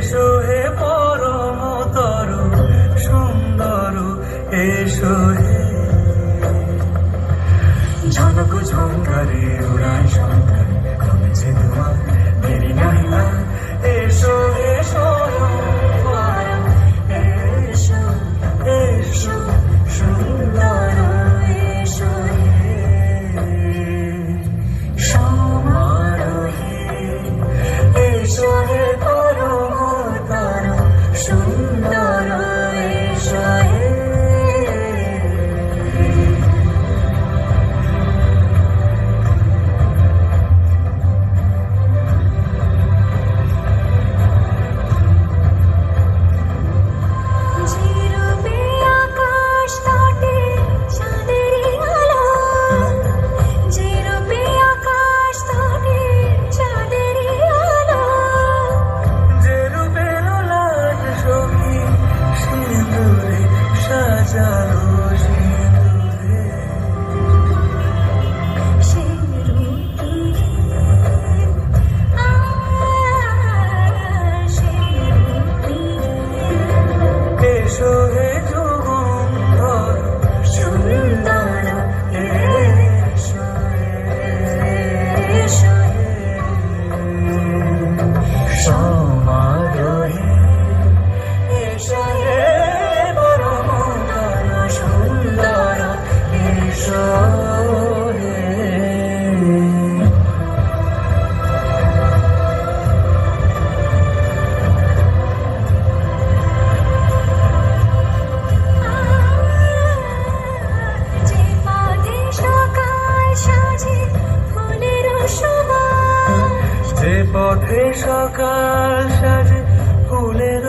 এসো হে পরমতর সুন্দর, এসো হে। ঝনক ঝঙ্কারে উড়ায় শঙ্কারে কমেছে তোমার দেরি নাহি আর। এসো এসো এসো এসো সুন্দর, এসো হে সমারোহে। এসো হে পরমতর সুন্দর, এসো হে। এসো হে যুগন্ধর সুন্দর, এসো এসো সমারোহে। এসো হে পরমতর সুন্দর, এসো হে। যে পথে সকাল সাজে ফুলের